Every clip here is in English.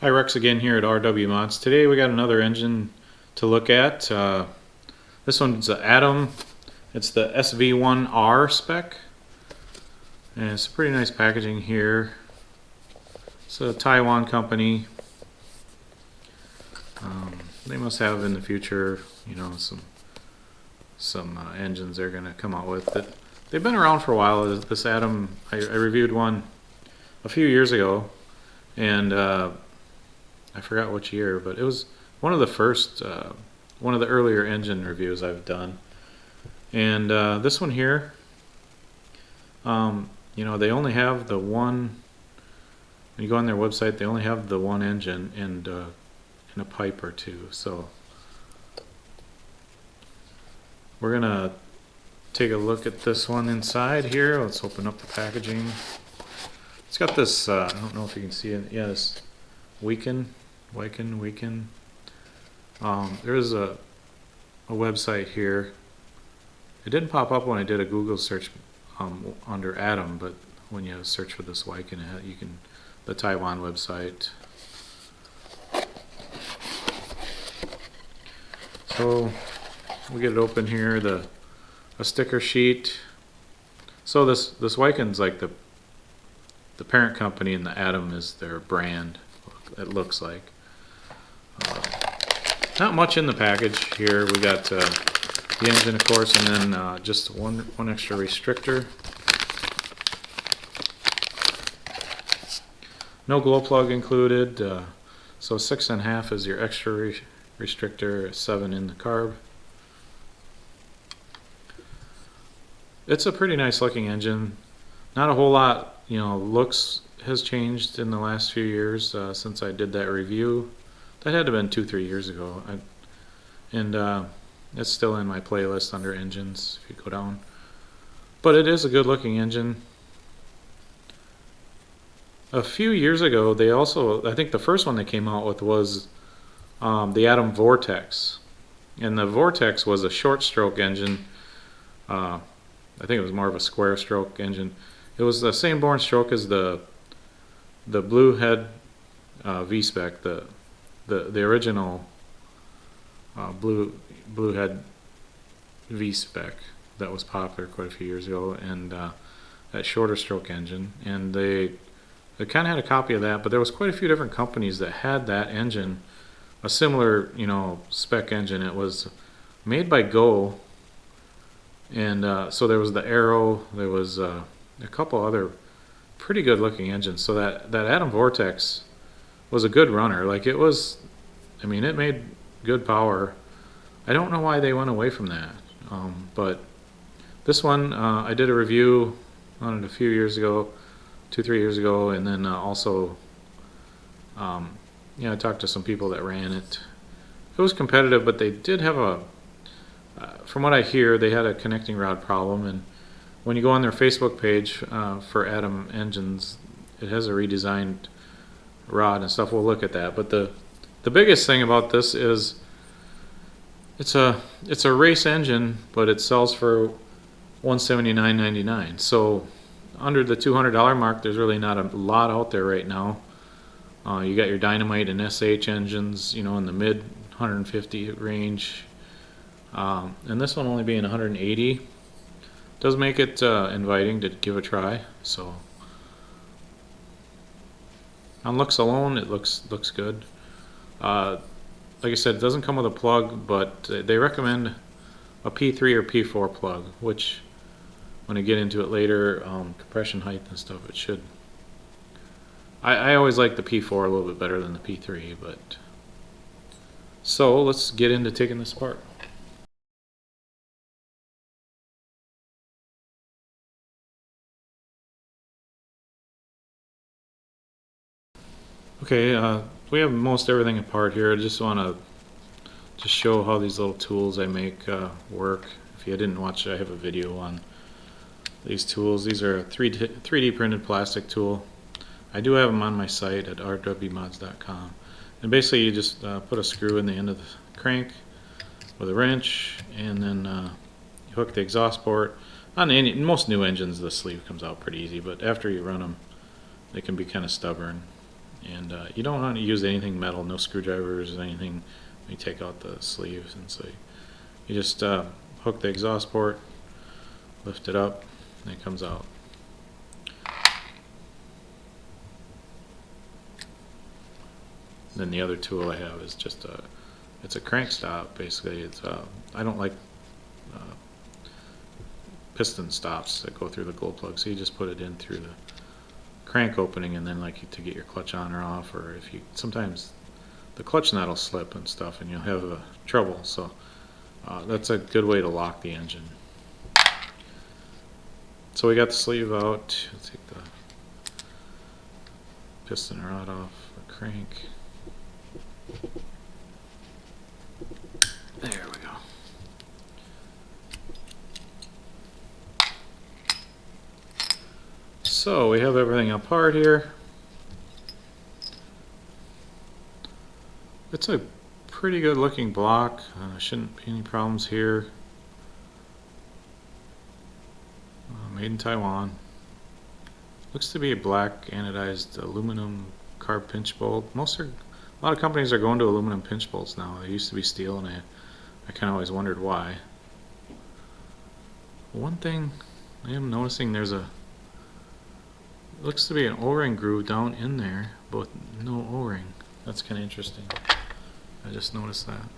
Hi, Rex again here at RW Mods. Today we got another engine to look at. This one's the Atom. It's the Sv-1R spec. And it's pretty nice packaging here. It's a Taiwan company. They must have in the future, you know, some engines they're going to come out with. That they've been around for a while. This Atom, I reviewed one a few years ago, and I forgot which year, but it was one of the first, one of the earlier engine reviews I've done. And this one here, you know, they only have the one. When you go on their website, they only have the one engine and a pipe or two. So we're gonna take a look at this one inside here. Let's open up the packaging. It's got this. I don't know if you can see it. Yeah, this Weaken. There's a website here. It didn't pop up when I did a Google search under Atom, but when you search for this Weaken, you can the Taiwan website. So we get it open here. A sticker sheet. So this Weaken's like the parent company, and the Atom is their brand. It looks like. Not much in the package here. We got the engine, of course, and then just one extra restrictor. No glow plug included. So 6.5 is your extra restrictor, 7 in the carb. It's a pretty nice looking engine. Not a whole lot, you know, looks has changed in the last few years since I did that review. That had to have been 2-3 years ago. It's still in my playlist under engines if you go down. But it is a good looking engine. A few years ago, they also, I think the first one they came out with was the Atom Vortex. And the Vortex was a short stroke engine. I think it was more of a square stroke engine. It was the same bore and stroke as the blue head V-spec, the original blue head V-spec that was popular quite a few years ago, and that shorter stroke engine. And they kind of had a copy of that, but there was quite a few different companies that had that engine, a similar, you know, spec engine. It was made by Go, and so there was the Arrow, there was a couple other pretty good looking engines. So that Atom Vortex was a good runner. Like, it was, I mean, it made good power. I don't know why they went away from that, but this one I did a review on it a few years ago, 2-3 years ago, and then also yeah, I talked to some people that ran it. It was competitive, but they did have a from what I hear, they had a connecting rod problem. And when you go on their Facebook page for Atom engines, it has a redesigned rod and stuff. We'll look at that. But the biggest thing about this is it's a race engine, but it sells for $179.99. So under the $200 mark, there's really not a lot out there right now. You got your Dynamite and SH engines, you know, in the mid 150 range, and this one only being 180 does make it inviting to give a try. So on looks alone, it looks good. Like I said, it doesn't come with a plug, but they recommend a P3 or P4 plug, which when I get into it later, compression height and stuff, it should. I always like the P4 a little bit better than the P3, but so let's get into taking this apart. Okay, we have most everything apart here. I just want to just show how these little tools I make work. If you didn't watch, I have a video on these tools. These are a 3D printed plastic tool. I do have them on my site at rwmods.com. And basically you just put a screw in the end of the crank with a wrench, and then you hook the exhaust port. On most new engines, the sleeve comes out pretty easy, but after you run them, they can be kind of stubborn. And you don't want to use anything metal, no screwdrivers or anything when you take out the sleeves. And so you just hook the exhaust port, lift it up, and it comes out. Then the other tool I have is just it's a crank stop. Basically, it's I don't like piston stops that go through the glow plug, so you just put it in through the crank opening, and then like to get your clutch on or off, or if you sometimes the clutch nut will slip and stuff, and you'll have trouble. So that's a good way to lock the engine. So we got the sleeve out. Let's take the piston rod off the crank. There we go. So we have everything apart here. It's a pretty good looking block. Shouldn't be any problems here. Made in Taiwan. Looks to be a black anodized aluminum carb pinch bolt. A lot of companies are going to aluminum pinch bolts now. They used to be steel, and I kind of always wondered why. One thing I am noticing, looks to be an O-ring groove down in there, but no O-ring. That's kind of interesting. I just noticed that.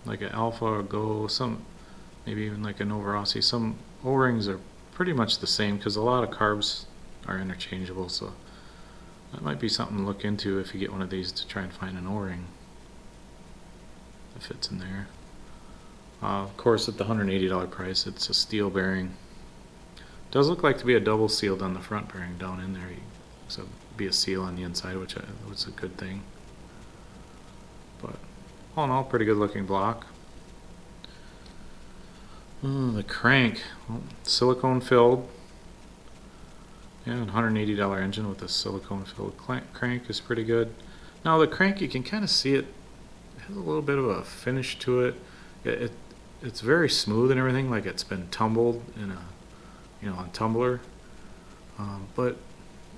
Like an Alpha or Go, maybe even like a Novarossi, some O-rings are pretty much the same because a lot of carbs are interchangeable, so that might be something to look into if you get one of these, to try and find an O-ring that fits in there. Of course, at the $180 price, it's a steel bearing. Does look like to be a double sealed on the front bearing down in there, so be a seal on the inside, which was a good thing. But all in all, pretty good looking block. The crank, well, silicone filled. Yeah, a $180 engine with a silicone filled crank is pretty good. Now the crank, you can kind of see it has a little bit of a finish to it. It's very smooth and everything, like it's been tumbled in a tumbler, but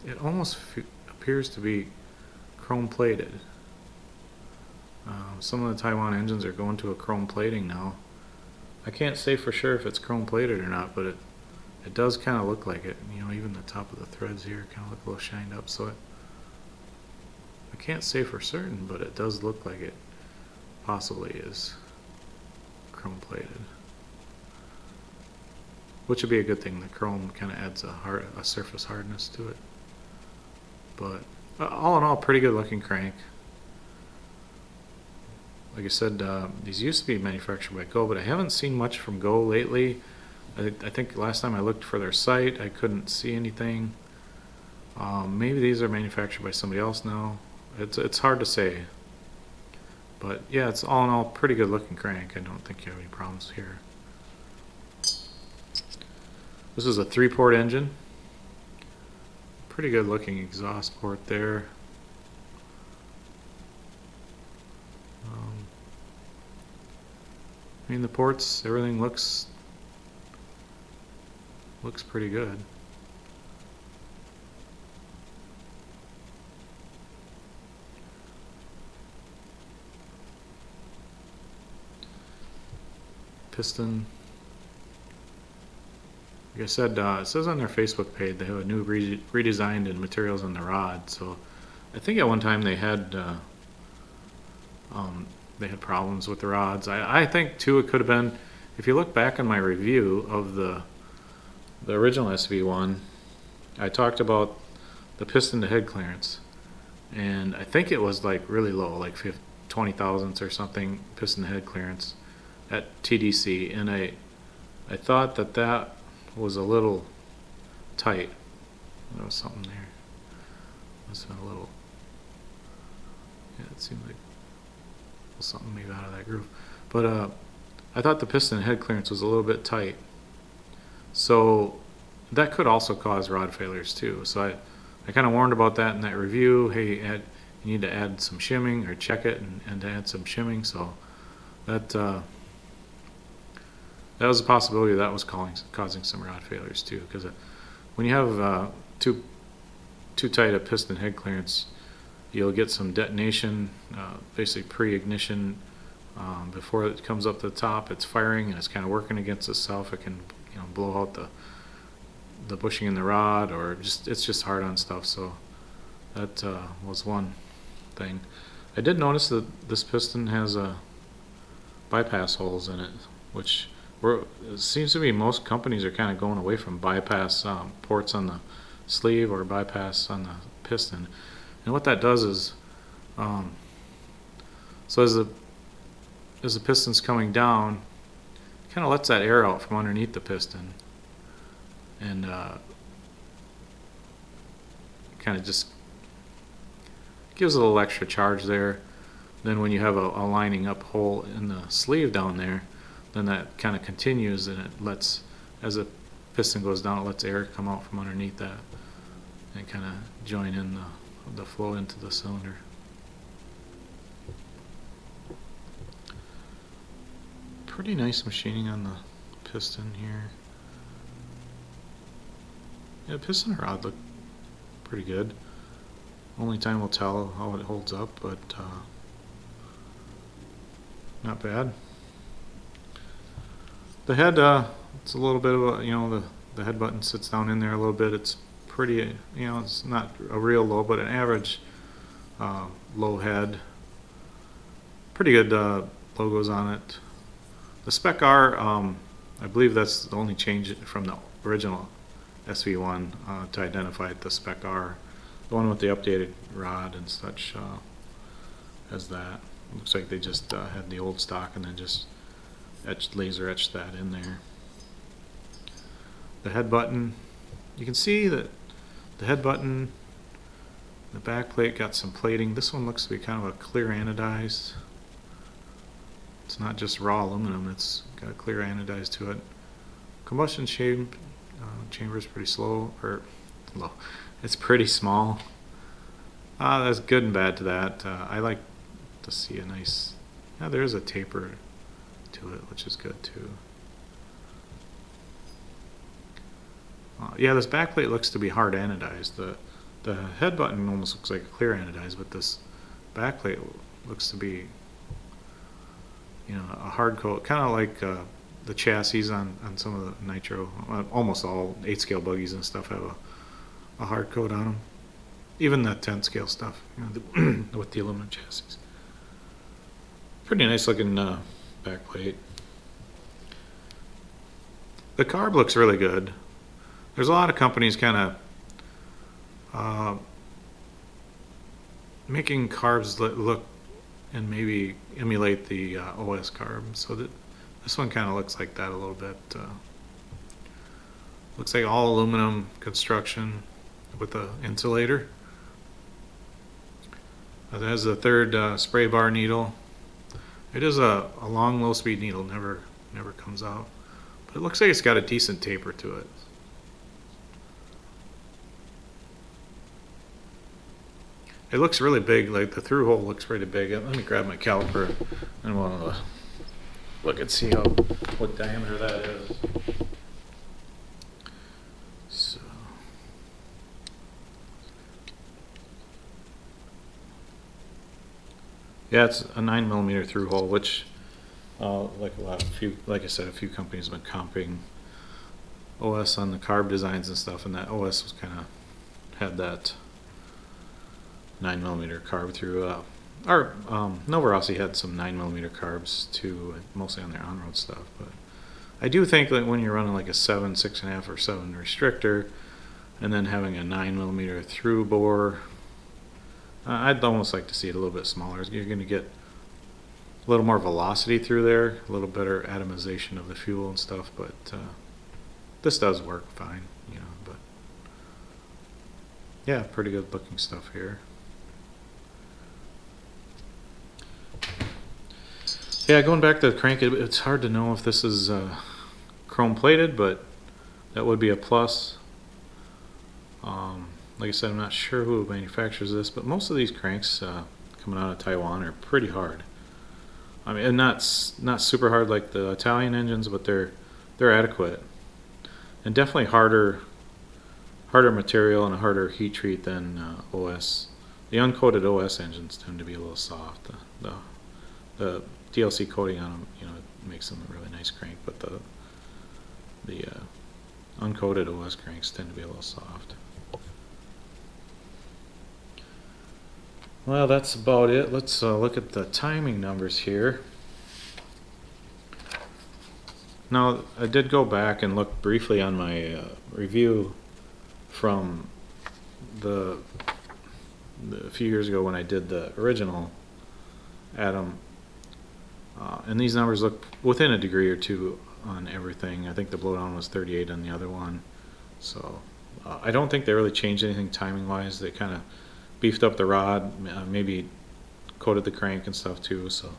it almost appears to be chrome plated. Some of the Taiwan engines are going to a chrome plating now. I can't say for sure if it's chrome plated or not, but it does kind of look like it. Even the top of the threads here kind of look a little shined up, so I can't say for certain, but it does look like it possibly is chrome plated, which would be a good thing. The chrome kind of adds a surface hardness to it. But all in all, pretty good looking crank. Like I said, these used to be manufactured by Go, but I haven't seen much from Go lately. I think last time I looked for their site, I couldn't see anything. Maybe these are manufactured by somebody else now. It's hard to say. But yeah, it's all in all pretty good looking crank. I don't think you have any problems here. This is a 3-port engine. Pretty good looking exhaust port there. The ports, everything looks pretty good. Piston. Like I said, it says on their Facebook page they have a new redesigned and materials on the rod. So I think at one time they had problems with the rods. I think too it could have been, if you look back on my review of the original SV1, I talked about the piston to head clearance, and I think it was like really low, like 20 thousandths or something piston to head clearance at TDC, and I thought that was a little tight. There was something there. Must have been a little, yeah, it seemed like something maybe out of that groove. But I thought the piston head clearance was a little bit tight. So that could also cause rod failures too. So I kind of warned about that in that review. Hey, you need to add some shimming, or check it and add some shimming. So that was a possibility that was causing some rod failures too. Because when you have two too tight a piston head clearance, you'll get some detonation, basically pre-ignition. Before it comes up to the top, it's firing and it's kind of working against itself. It can, blow out the bushing in the rod, or it's just hard on stuff. So that was one thing. I did notice that this piston has bypass holes in it, which it seems to be most companies are kind of going away from bypass ports on the sleeve or bypass on the piston. And what that does is, so as the piston's coming down, it kind of lets that air out from underneath the piston, and kind of just gives it a little extra charge there. Then when you have a lining up hole in the sleeve down there, then that kind of continues, and it lets, as the piston goes down, it lets air come out from underneath that and kind of join in the flow into the cylinder. Pretty nice machining on the piston here. Yeah, piston rod look pretty good. Only time will tell how it holds up, but not bad. The head, it's a little bit of a, the head button sits down in there a little bit. It's pretty, it's not a real low, but an average low head. Pretty good logos on it. The Spec-R, I believe that's the only change from the original Sv-1 to identify it. The Spec-R, the one with the updated rod and such, has that. Looks like they just had the old stock and then just laser etched that in there. The head button, you can see that the head button, the back plate got some plating. This one looks to be kind of a clear anodized. It's not just raw aluminum, it's got a clear anodized to it. Combustion chamber is pretty slow, or low. It's pretty small. That's good and bad to that. I like to see a nice, there is a taper to it, which is good too. Yeah, this backplate looks to be hard anodized. The head button almost looks like a clear anodized, but this backplate looks to be, a hard coat, kind of like the chassis on some of the Nitro. Almost all 8-scale buggies and stuff have a hard coat on them. Even the 10-scale stuff, with the aluminum chassis. Pretty nice looking backplate. The carb looks really good. There's a lot of companies kind of making carbs look and maybe emulate the OS carb. So that this one kind of looks like that a little bit. Looks like all aluminum construction with the insulator. It has a third spray bar needle. It is a long low speed needle, never comes out. But it looks like it's got a decent taper to it. It looks really big, like the through hole looks pretty big. Let me grab my caliper and we'll look and see what diameter that is. So, yeah, it's a 9mm through hole, which like I said, a few companies have been comping OS on the carb designs and stuff, and that OS was kind of had that 9mm carb through. Nova Rossi had some 9mm carbs too, mostly on their on-road stuff. But I do think that when you're running like a 7, 6.5, or 7 restrictor, and then having a 9mm through bore, I'd almost like to see it a little bit smaller. You're going to get a little more velocity through there, a little better atomization of the fuel and stuff. But this does work fine, But yeah, pretty good looking stuff here. Yeah, going back to the crank, it's hard to know if this is chrome plated, but that would be a plus. Like I said, I'm not sure who manufactures this, but most of these cranks coming out of Taiwan are pretty hard. I mean, and not super hard like the Italian engines, but they're adequate, and definitely harder harder material and a harder heat treat than OS. The uncoated OS engines tend to be a little soft. The DLC coating on them, makes them a really nice crank, but the uncoated OS cranks tend to be a little soft. Well, that's about it. Let's look at the timing numbers here. Now, I did go back and look briefly on my review from a few years ago when I did the original Atom, and these numbers look within a degree or two on everything. I think the blowdown was 38 on the other one, so I don't think they really changed anything timing wise. They kind of beefed up the rod, maybe coated the crank and stuff too. So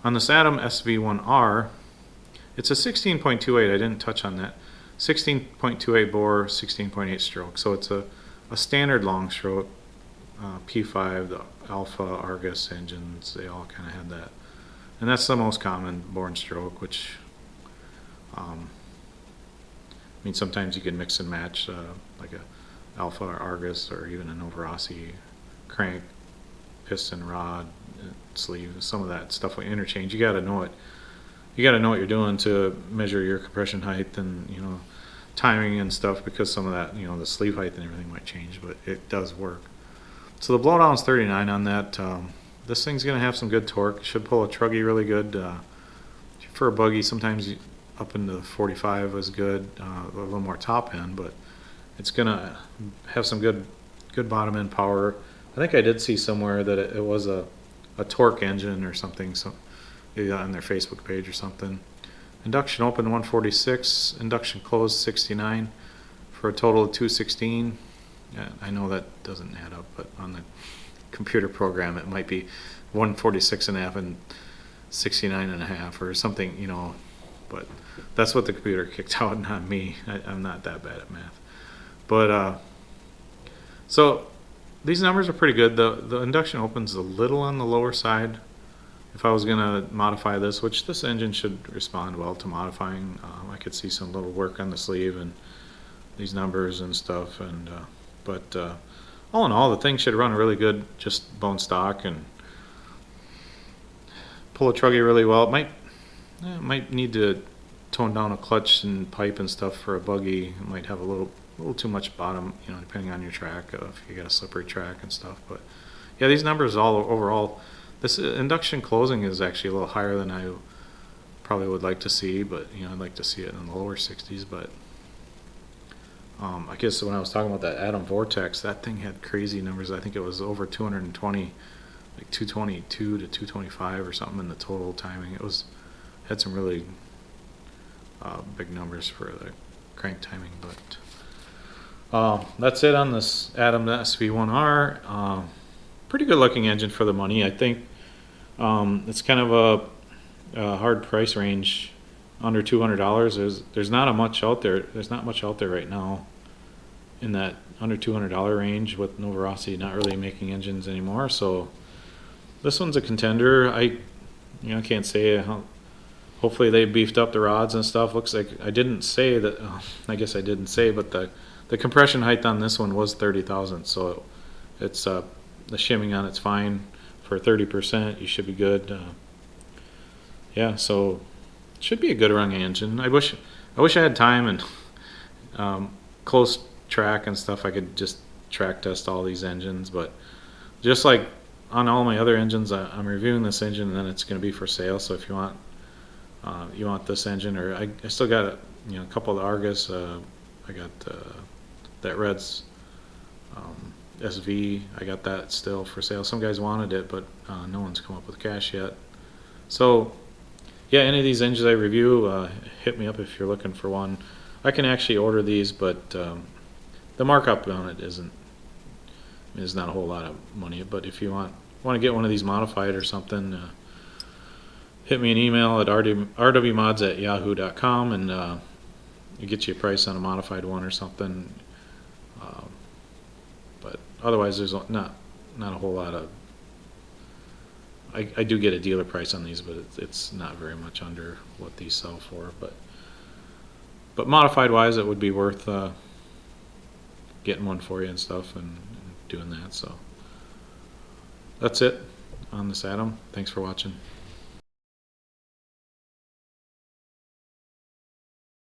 on this Atom Sv-1R, it's a 16.28. I didn't touch on that. 16.28 bore, 16.8 stroke. So it's a standard long stroke. P5, the Alpha, Argus engines, they all kind of had that. And that's the most common bore and stroke, which sometimes you can mix and match like a Alpha or Argus or even a Novarossi crank, piston, rod, sleeve, some of that stuff we interchange. You got to know it. You got to know what you're doing to measure your compression height and timing and stuff, because some of that the sleeve height and everything might change, but it does work. So the blowdown is 39 on that. This thing's going to have some good torque. It should pull a truggy really good. For a buggy, sometimes up into 45 is good, a little more top end, but it's going to have some good bottom end power. I think I did see somewhere that it was a torque engine or something, so maybe on their Facebook page or something. Induction open 146, induction closed 69 for a total of 216. Yeah, I know that doesn't add up, but on the computer program it might be 146.5 and 69.5 or something, but that's what the computer kicked out, not me. I'm not that bad at math. But so these numbers are pretty good. The induction opens a little on the lower side. If I was going to modify this, which this engine should respond well to modifying, I could see some little work on the sleeve and these numbers and stuff. And but all in all, the thing should run really good, just bone stock, and pull a truggy really well. It might need to tone down a clutch and pipe and stuff for a buggy. It might have a little too much bottom, depending on your track, if you got a slippery track and stuff. But yeah, these numbers all overall. This induction closing is actually a little higher than I probably would like to see, but I'd like to see it in the lower 60s. But I guess when I was talking about that Atom Vortex, that thing had crazy numbers. I think it was over 220, like 222 to 225 or something in the total timing. Had some really big numbers for the crank timing. But that's it on this Atom Sv-1R. Pretty good looking engine for the money, I think. It's kind of a hard price range, under $200. There's not much out there. There's not much out there right now in that under $200 range, with Novarossi not really making engines anymore. So this one's a contender. I can't say how. Hopefully they beefed up the rods and stuff. Looks like I didn't say that. I guess I didn't say, but the compression height on this one was 30,000. So it's the shimming on it's fine. For 30%, you should be good. Yeah, so it should be a good rung engine. I wish I had time and close track and stuff. I could just track test all these engines, but just like on all my other engines, I'm reviewing this engine and then it's going to be for sale. So if you want this engine, or I still got a couple of the Argus. I got that Red's. SV, I got that still for sale. Some guys wanted it, but no one's come up with cash yet. So yeah, any of these engines I review, hit me up if you're looking for one. I can actually order these, but the markup on it is not a whole lot of money. But if you want to get one of these modified or something, hit me an email at rwmods@yahoo.com, and it gets you a price on a modified one or something. But otherwise, there's not a whole lot of. I do get a dealer price on these, but it's not very much under what these sell for. But modified wise, it would be worth getting one for you and stuff, and doing that. So that's it on this Atom. Thanks for watching.